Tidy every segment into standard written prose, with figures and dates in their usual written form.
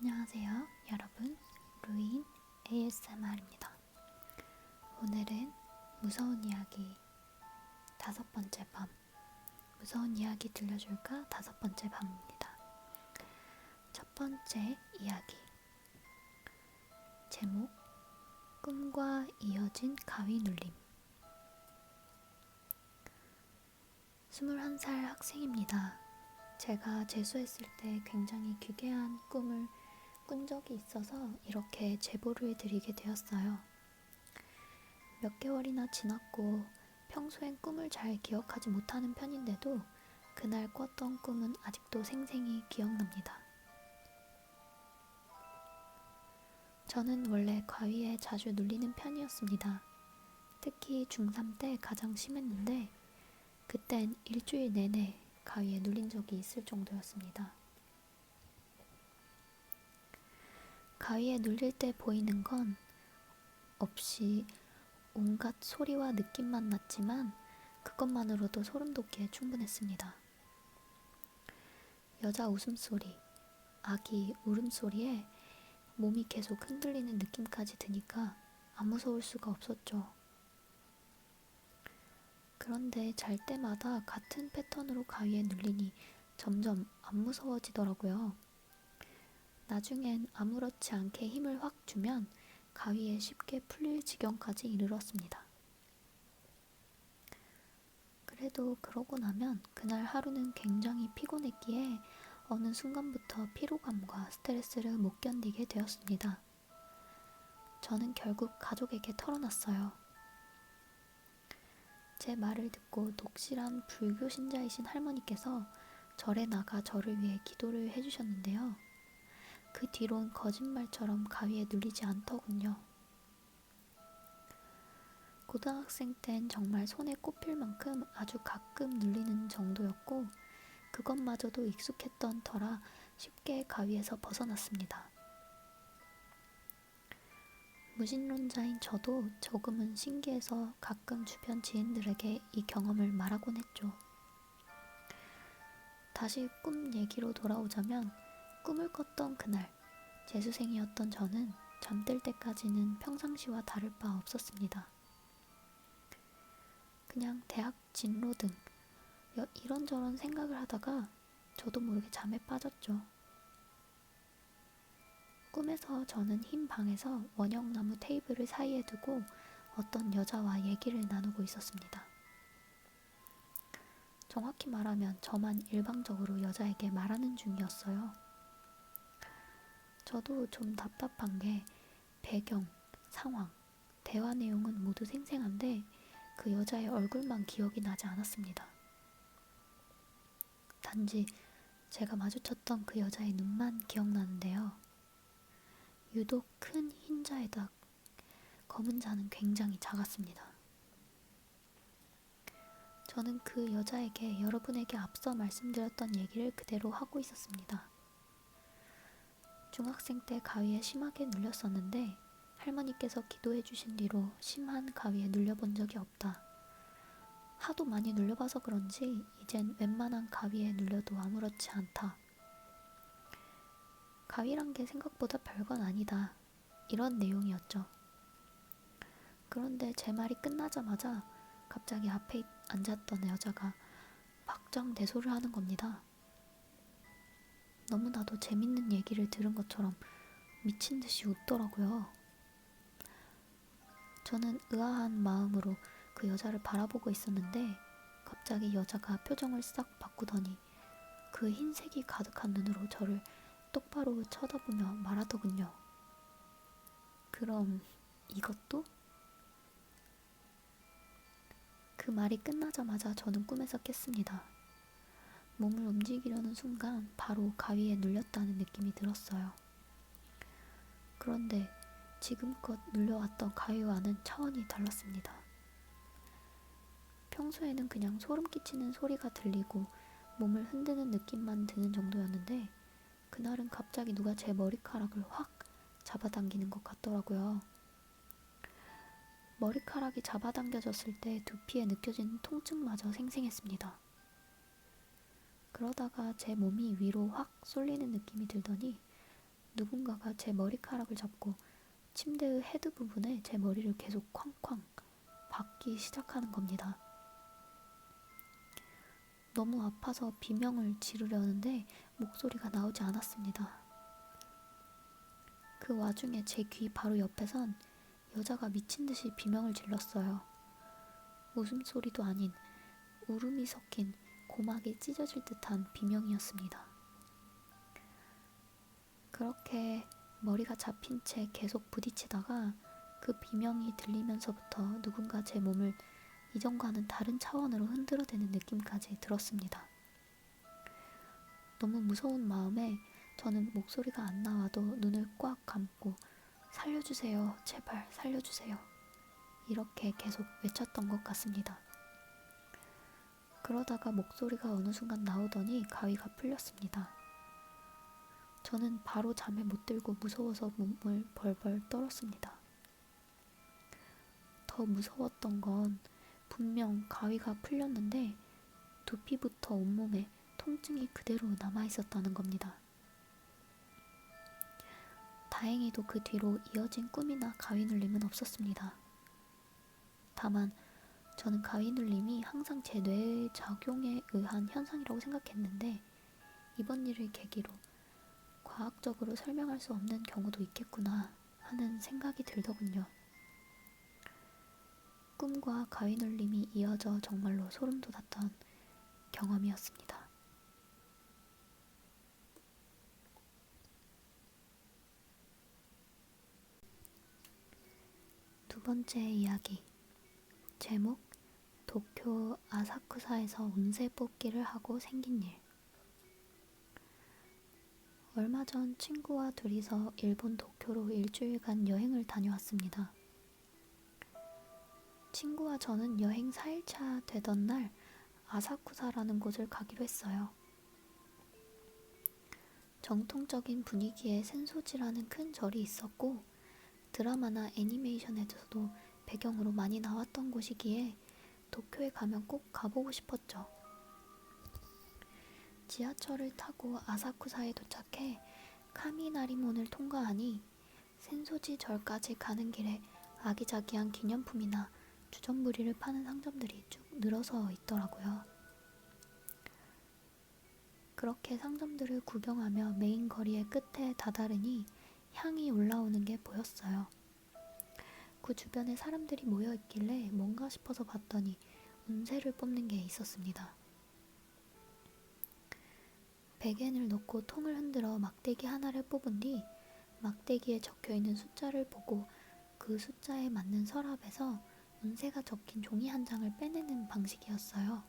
안녕하세요, 여러분. 루인 ASMR입니다. 오늘은 무서운 이야기 5번째 밤, 무서운 이야기 들려줄까 5번째 밤입니다. 첫 번째 이야기, 제목, 꿈과 이어진 가위 눌림. 21살 학생입니다. 제가 재수했을 때 굉장히 기괴한 꿈을 꾼 적이 있어서 이렇게 제보를 드리게 되었어요. 몇 개월이나 지났고 평소엔 꿈을 잘 기억하지 못하는 편인데도 그날 꿨던 꿈은 아직도 생생히 기억납니다. 저는 원래 가위에 자주 눌리는 편이었습니다. 특히 중3 때 가장 심했는데 그땐 일주일 내내 가위에 눌린 적이 있을 정도였습니다. 가위에 눌릴 때 보이는 건 없이 온갖 소리와 느낌만 났지만 그것만으로도 소름 돋기에 충분했습니다. 여자 웃음소리, 아기 울음소리에 몸이 계속 흔들리는 느낌까지 드니까 안 무서울 수가 없었죠. 그런데 잘 때마다 같은 패턴으로 가위에 눌리니 점점 안 무서워지더라고요. 나중엔 아무렇지 않게 힘을 확 주면 가위에 쉽게 풀릴 지경까지 이르렀습니다. 그래도 그러고 나면 그날 하루는 굉장히 피곤했기에 어느 순간부터 피로감과 스트레스를 못 견디게 되었습니다. 저는 결국 가족에게 털어놨어요. 제 말을 듣고 독실한 불교 신자이신 할머니께서 절에 나가 저를 위해 기도를 해주셨는데요. 그 뒤론 거짓말처럼 가위에 눌리지 않더군요. 고등학생 땐 정말 손에 꼽힐 만큼 아주 가끔 눌리는 정도였고 그것마저도 익숙했던 터라 쉽게 가위에서 벗어났습니다. 무신론자인 저도 조금은 신기해서 가끔 주변 지인들에게 이 경험을 말하곤 했죠. 다시 꿈 얘기로 돌아오자면 꿈을 꿨던 그날, 재수생이었던 저는 잠들 때까지는 평상시와 다를 바 없었습니다. 그냥 대학 진로 등 이런저런 생각을 하다가 저도 모르게 잠에 빠졌죠. 꿈에서 저는 흰 방에서 원형나무 테이블을 사이에 두고 어떤 여자와 얘기를 나누고 있었습니다. 정확히 말하면 저만 일방적으로 여자에게 말하는 중이었어요. 저도 좀 답답한 게 배경, 상황, 대화 내용은 모두 생생한데 그 여자의 얼굴만 기억이 나지 않았습니다. 단지 제가 마주쳤던 그 여자의 눈만 기억나는데요. 유독 큰 흰자에다 검은 자는 굉장히 작았습니다. 저는 그 여자에게 여러분에게 앞서 말씀드렸던 얘기를 그대로 하고 있었습니다. 중학생 때 가위에 심하게 눌렸었는데 할머니께서 기도해 주신 뒤로 심한 가위에 눌려본 적이 없다. 하도 많이 눌려봐서 그런지 이젠 웬만한 가위에 눌려도 아무렇지 않다. 가위란 게 생각보다 별건 아니다. 이런 내용이었죠. 그런데 제 말이 끝나자마자 갑자기 앞에 앉았던 여자가 박장대소를 하는 겁니다. 너무나도 재밌는 얘기를 들은 것처럼 미친 듯이 웃더라고요. 저는 의아한 마음으로 그 여자를 바라보고 있었는데 갑자기 여자가 표정을 싹 바꾸더니 그 흰색이 가득한 눈으로 저를 똑바로 쳐다보며 말하더군요. 그럼 이것도? 그 말이 끝나자마자 저는 꿈에서 깼습니다. 몸을 움직이려는 순간 바로 가위에 눌렸다는 느낌이 들었어요. 그런데 지금껏 눌려왔던 가위와는 차원이 달랐습니다. 평소에는 그냥 소름 끼치는 소리가 들리고 몸을 흔드는 느낌만 드는 정도였는데 그날은 갑자기 누가 제 머리카락을 확 잡아당기는 것 같더라고요. 머리카락이 잡아당겨졌을 때 두피에 느껴지는 통증마저 생생했습니다. 그러다가 제 몸이 위로 확 쏠리는 느낌이 들더니 누군가가 제 머리카락을 잡고 침대의 헤드 부분에 제 머리를 계속 쾅쾅 박기 시작하는 겁니다. 너무 아파서 비명을 지르려는데 목소리가 나오지 않았습니다. 그 와중에 제 귀 바로 옆에선 여자가 미친 듯이 비명을 질렀어요. 웃음소리도 아닌 울음이 섞인 고막이 찢어질 듯한 비명이었습니다. 그렇게 머리가 잡힌 채 계속 부딪히다가 그 비명이 들리면서부터 누군가 제 몸을 이전과는 다른 차원으로 흔들어대는 느낌까지 들었습니다. 너무 무서운 마음에 저는 목소리가 안 나와도 눈을 꽉 감고 살려주세요, 제발 살려주세요. 이렇게 계속 외쳤던 것 같습니다. 그러다가 목소리가 어느 순간 나오더니 가위가 풀렸습니다. 저는 바로 잠에 못 들고 무서워서 몸을 벌벌 떨었습니다. 더 무서웠던 건 분명 가위가 풀렸는데 두피부터 온몸에 통증이 그대로 남아있었다는 겁니다. 다행히도 그 뒤로 이어진 꿈이나 가위 눌림은 없었습니다. 다만 저는 가위 눌림이 항상 제 뇌의 작용에 의한 현상이라고 생각했는데 이번 일을 계기로 과학적으로 설명할 수 없는 경우도 있겠구나 하는 생각이 들더군요. 꿈과 가위 눌림이 이어져 정말로 소름 돋았던 경험이었습니다. 두 번째 이야기. 제목: 도쿄 아사쿠사에서 운세 뽑기를 하고 생긴 일. 얼마 전 친구와 둘이서 일본 도쿄로 일주일간 여행을 다녀왔습니다. 친구와 저는 여행 4일차 되던 날 아사쿠사라는 곳을 가기로 했어요. 정통적인 분위기의 센소지라는 큰 절이 있었고 드라마나 애니메이션에서도 배경으로 많이 나왔던 곳이기에 도쿄에 가면 꼭 가보고 싶었죠. 지하철을 타고 아사쿠사에 도착해 카미나리문을 통과하니 센소지 절까지 가는 길에 아기자기한 기념품이나 주전부리를 파는 상점들이 쭉 늘어서 있더라고요. 그렇게 상점들을 구경하며 메인 거리의 끝에 다다르니 향이 올라오는 게 보였어요. 그 주변에 사람들이 모여 있길래 뭔가 싶어서 봤더니 운세를 뽑는 게 있었습니다. 백엔을 넣고 통을 흔들어 막대기 하나를 뽑은 뒤 막대기에 적혀있는 숫자를 보고 그 숫자에 맞는 서랍에서 운세가 적힌 종이 한 장을 빼내는 방식이었어요.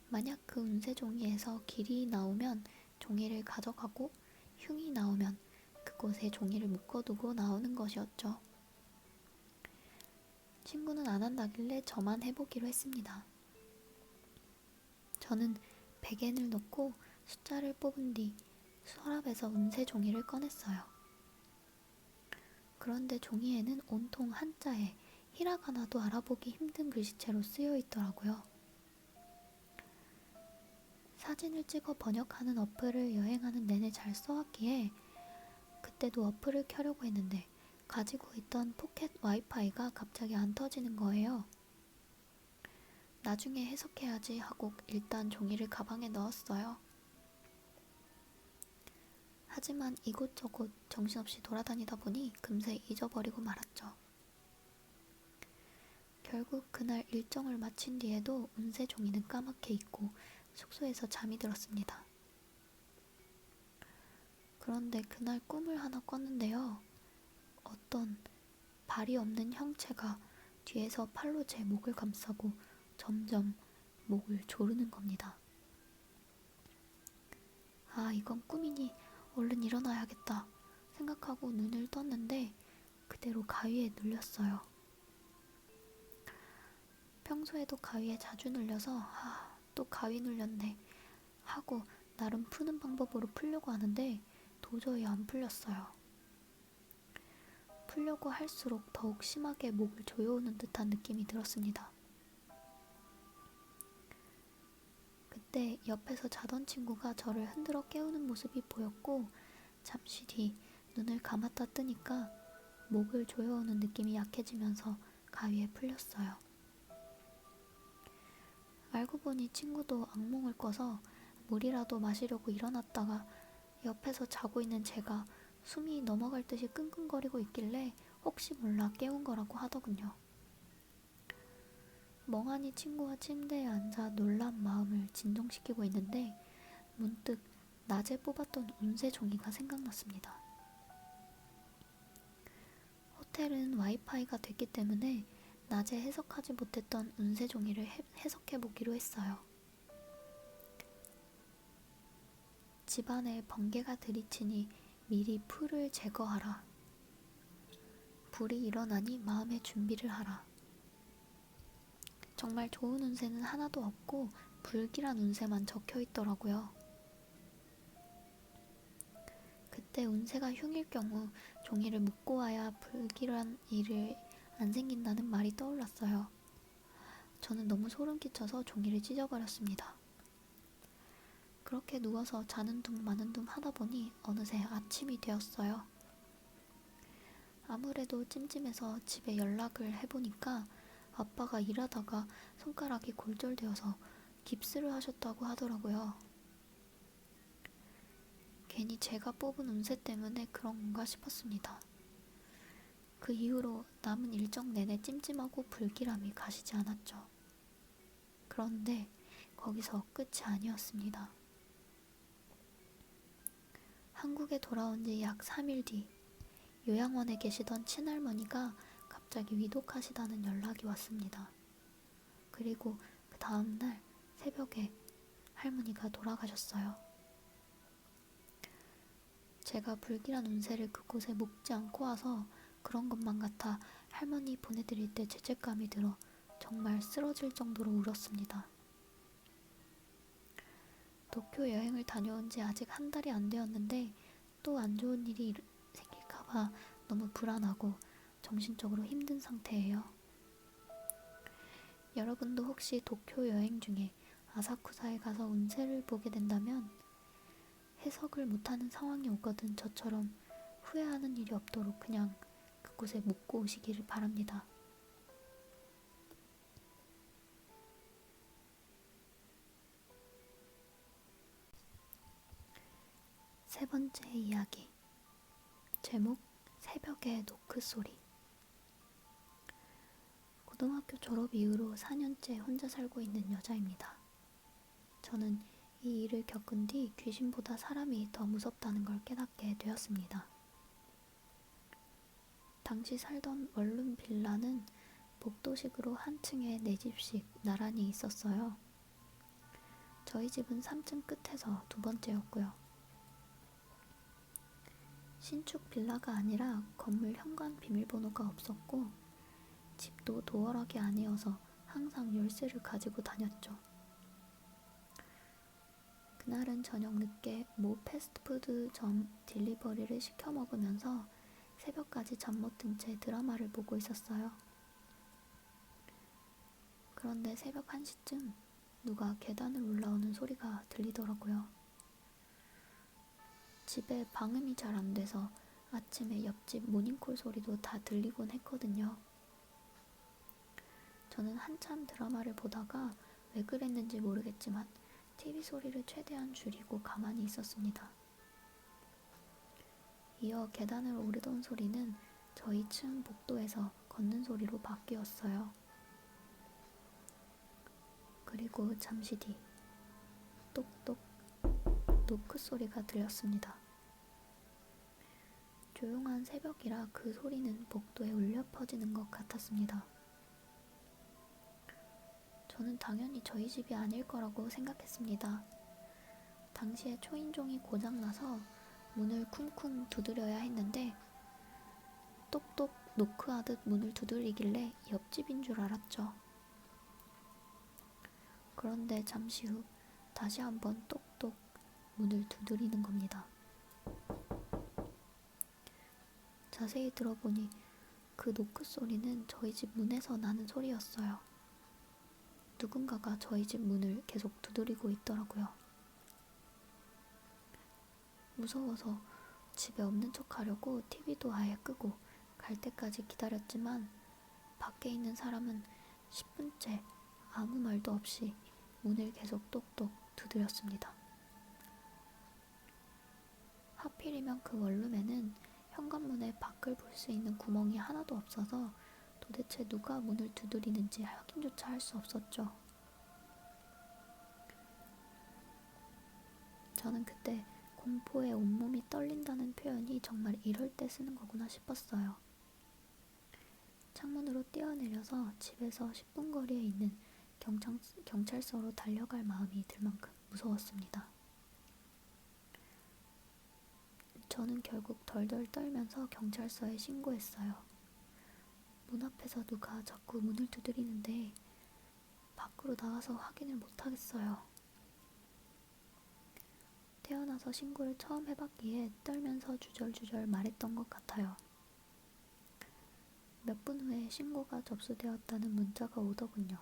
만약 그 운세 종이에서 길이 나오면 종이를 가져가고 흉이 나오면 그곳에 종이를 묶어두고 나오는 것이었죠. 친구는 안 한다길래 저만 해보기로 했습니다. 저는 백엔을 넣고 숫자를 뽑은 뒤 서랍에서 운세 종이를 꺼냈어요. 그런데 종이에는 온통 한자에 히라가나도 알아보기 힘든 글씨체로 쓰여 있더라고요. 사진을 찍어 번역하는 어플을 여행하는 내내 잘 써왔기에 그때도 어플을 켜려고 했는데 가지고 있던 포켓 와이파이가 갑자기 안 터지는 거예요. 나중에 해석해야지 하고 일단 종이를 가방에 넣었어요. 하지만 이곳저곳 정신없이 돌아다니다 보니 금세 잊어버리고 말았죠. 결국 그날 일정을 마친 뒤에도 운세 종이는 까맣게 잊고 숙소에서 잠이 들었습니다. 그런데 그날 꿈을 하나 꿨는데요. 어떤 발이 없는 형체가 뒤에서 팔로 제 목을 감싸고 점점 목을 조르는 겁니다. 아, 이건 꿈이니 얼른 일어나야겠다 생각하고 눈을 떴는데 그대로 가위에 눌렸어요. 평소에도 가위에 자주 눌려서 또 가위 눌렸네 하고 나름 푸는 방법으로 풀려고 하는데 도저히 안 풀렸어요. 풀려고 할수록 더욱 심하게 목을 조여오는 듯한 느낌이 들었습니다. 그때 옆에서 자던 친구가 저를 흔들어 깨우는 모습이 보였고 잠시 뒤 눈을 감았다 뜨니까 목을 조여오는 느낌이 약해지면서 가위에 풀렸어요. 알고 보니 친구도 악몽을 꿔서 물이라도 마시려고 일어났다가 옆에서 자고 있는 제가 숨이 넘어갈 듯이 끙끙거리고 있길래 혹시 몰라 깨운 거라고 하더군요. 멍하니 친구와 침대에 앉아 놀란 마음을 진정시키고 있는데 문득 낮에 뽑았던 운세 종이가 생각났습니다. 호텔은 와이파이가 됐기 때문에 낮에 해석하지 못했던 운세 종이를 해석해 보기로 했어요. 집안에 번개가 들이치니 미리 풀을 제거하라. 불이 일어나니 마음의 준비를 하라. 정말 좋은 운세는 하나도 없고 불길한 운세만 적혀 있더라고요. 그때 운세가 흉일 경우 종이를 묶고 와야 불길한 일이 안 생긴다는 말이 떠올랐어요. 저는 너무 소름 끼쳐서 종이를 찢어버렸습니다. 그렇게 누워서 자는 둥 마는 둥 하다 보니 어느새 아침이 되었어요. 아무래도 찜찜해서 집에 연락을 해보니까 아빠가 일하다가 손가락이 골절되어서 깁스를 하셨다고 하더라고요. 괜히 제가 뽑은 운세 때문에 그런 건가 싶었습니다. 그 이후로 남은 일정 내내 찜찜하고 불길함이 가시지 않았죠. 그런데 거기서 끝이 아니었습니다. 한국에 돌아온 지 약 3일 뒤 요양원에 계시던 친할머니가 갑자기 위독하시다는 연락이 왔습니다. 그리고 그 다음날 새벽에 할머니가 돌아가셨어요. 제가 불길한 운세를 그곳에 묶지 않고 와서 그런 것만 같아 할머니 보내드릴 때 죄책감이 들어 정말 쓰러질 정도로 울었습니다. 도쿄 여행을 다녀온 지 아직 한 달이 안 되었는데 또 안 좋은 일이 생길까봐 너무 불안하고 정신적으로 힘든 상태예요. 여러분도 혹시 도쿄 여행 중에 아사쿠사에 가서 운세를 보게 된다면 해석을 못하는 상황이 오거든 저처럼 후회하는 일이 없도록 그냥 그곳에 묵고 오시기를 바랍니다. 세 번째 이야기. 제목 새벽의 노크 소리. 고등학교 졸업 이후로 4년째 혼자 살고 있는 여자입니다. 저는 이 일을 겪은 뒤 귀신보다 사람이 더 무섭다는 걸 깨닫게 되었습니다. 당시 살던 원룸 빌라는 복도식으로 한 층에 4집씩 나란히 있었어요. 저희 집은 3층 끝에서 두 번째였고요. 신축 빌라가 아니라 건물 현관 비밀번호가 없었고 집도 도어락이 아니어서 항상 열쇠를 가지고 다녔죠. 그날은 저녁 늦게 모 패스트푸드점 딜리버리를 시켜 먹으면서 새벽까지 잠 못 든 채 드라마를 보고 있었어요. 그런데 새벽 1시쯤 누가 계단을 올라오는 소리가 들리더라고요. 집에 방음이 잘 안 돼서 아침에 옆집 모닝콜 소리도 다 들리곤 했거든요. 저는 한참 드라마를 보다가 왜 그랬는지 모르겠지만 TV 소리를 최대한 줄이고 가만히 있었습니다. 이어 계단을 오르던 소리는 저희 층 복도에서 걷는 소리로 바뀌었어요. 그리고 잠시 뒤 똑똑 노크 소리가 들렸습니다. 조용한 새벽이라 그 소리는 복도에 울려 퍼지는 것 같았습니다. 저는 당연히 저희 집이 아닐 거라고 생각했습니다. 당시에 초인종이 고장나서 문을 쿵쿵 두드려야 했는데 똑똑 노크하듯 문을 두드리길래 옆집인 줄 알았죠. 그런데 잠시 후 다시 한번 똑똑 문을 두드리는 겁니다. 자세히 들어보니 그 노크 소리는 저희 집 문에서 나는 소리였어요. 누군가가 저희 집 문을 계속 두드리고 있더라고요. 무서워서 집에 없는 척 하려고 TV도 아예 끄고 갈 때까지 기다렸지만 밖에 있는 사람은 10분째 아무 말도 없이 문을 계속 똑똑 두드렸습니다. 하필이면 그 원룸에는 현관문에 밖을 볼 수 있는 구멍이 하나도 없어서 도대체 누가 문을 두드리는지 확인조차 할 수 없었죠. 저는 그때 공포에 온몸이 떨린다는 표현이 정말 이럴 때 쓰는 거구나 싶었어요. 창문으로 뛰어내려서 집에서 10분 거리에 있는 경찰서로 달려갈 마음이 들 만큼 무서웠습니다. 저는 결국 덜덜 떨면서 경찰서에 신고했어요. 문 앞에서 누가 자꾸 문을 두드리는데 밖으로 나가서 확인을 못하겠어요. 태어나서 신고를 처음 해봤기에 떨면서 주절주절 말했던 것 같아요. 몇 분 후에 신고가 접수되었다는 문자가 오더군요.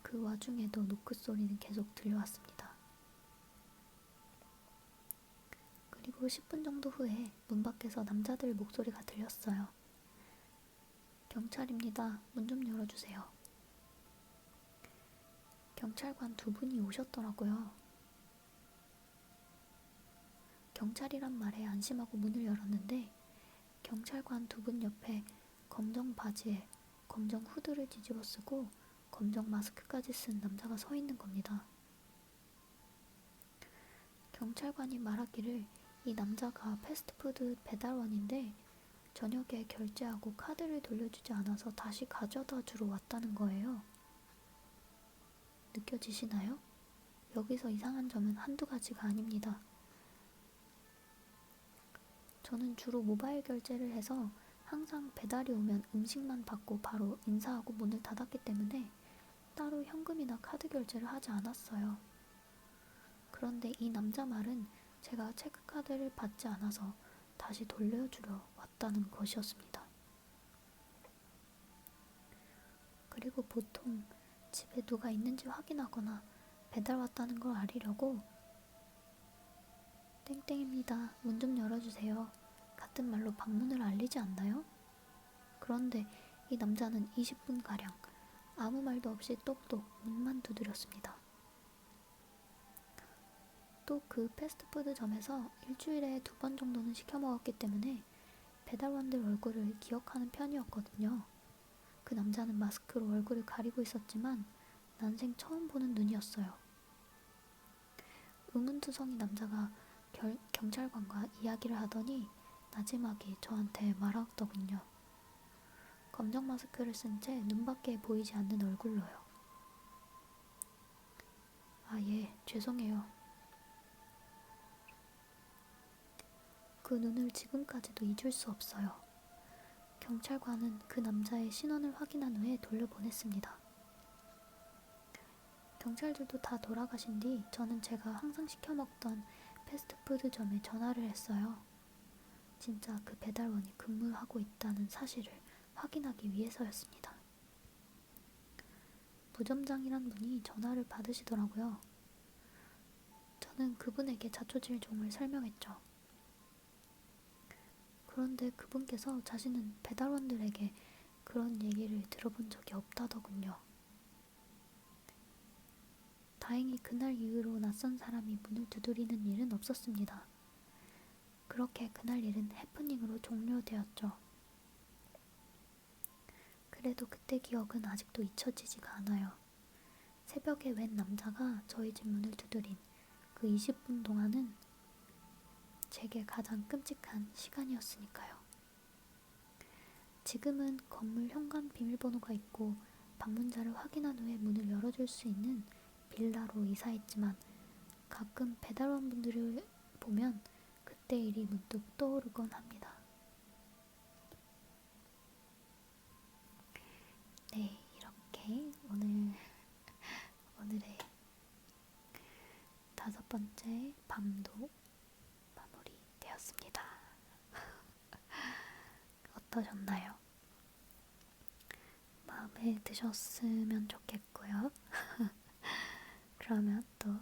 그 와중에도 노크 소리는 계속 들려왔습니다. 그리고 10분 정도 후에 문 밖에서 남자들 목소리가 들렸어요. 경찰입니다. 문 좀 열어주세요. 경찰관 2분이 오셨더라고요. 경찰이란 말에 안심하고 문을 열었는데 경찰관 2분 옆에 검정 바지에 검정 후드를 뒤집어 쓰고 검정 마스크까지 쓴 남자가 서 있는 겁니다. 경찰관이 말하기를 이 남자가 패스트푸드 배달원인데 저녁에 결제하고 카드를 돌려주지 않아서 다시 가져다 주러 왔다는 거예요. 느껴지시나요? 여기서 이상한 점은 한두 가지가 아닙니다. 저는 주로 모바일 결제를 해서 항상 배달이 오면 음식만 받고 바로 인사하고 문을 닫았기 때문에 따로 현금이나 카드 결제를 하지 않았어요. 그런데 이 남자 말은 제가 체크카드를 받지 않아서 다시 돌려주러 왔다는 것이었습니다. 그리고 보통 집에 누가 있는지 확인하거나 배달 왔다는 걸 알리려고 땡땡입니다. 문 좀 열어주세요. 같은 말로 방문을 알리지 않나요? 그런데 이 남자는 20분가량 아무 말도 없이 똑똑 문만 두드렸습니다. 또 그 패스트푸드점에서 일주일에 2번 정도는 시켜 먹었기 때문에 배달원들 얼굴을 기억하는 편이었거든요. 그 남자는 마스크로 얼굴을 가리고 있었지만 난생 처음 보는 눈이었어요. 의문투성이 남자가 경찰관과 이야기를 하더니 나지막이 저한테 말하더군요. 검정 마스크를 쓴 채 눈밖에 보이지 않는 얼굴로요. 아, 예, 죄송해요. 그 눈을 지금까지도 잊을 수 없어요. 경찰관은 그 남자의 신원을 확인한 후에 돌려보냈습니다. 경찰들도 다 돌아가신 뒤 저는 제가 항상 시켜 먹던 패스트푸드점에 전화를 했어요. 진짜 그 배달원이 근무하고 있다는 사실을 확인하기 위해서였습니다. 부점장이란 분이 전화를 받으시더라고요. 저는 그분에게 자초지종을 설명했죠. 그런데 그분께서 자신은 배달원들에게 그런 얘기를 들어본 적이 없다더군요. 다행히 그날 이후로 낯선 사람이 문을 두드리는 일은 없었습니다. 그렇게 그날 일은 해프닝으로 종료되었죠. 그래도 그때 기억은 아직도 잊혀지지가 않아요. 새벽에 웬 남자가 저희 집 문을 두드린 그 20분 동안은 제게 가장 끔찍한 시간이었으니까요. 지금은 건물 현관 비밀번호가 있고 방문자를 확인한 후에 문을 열어줄 수 있는 빌라로 이사했지만 가끔 배달원분들을 보면 그때 일이 문득 떠오르곤 합니다. 네, 이렇게 오늘의 5번째 밤도 마무리되었습니다. 어떠셨나요? 마음에 드셨으면 좋겠고요. 그러면 또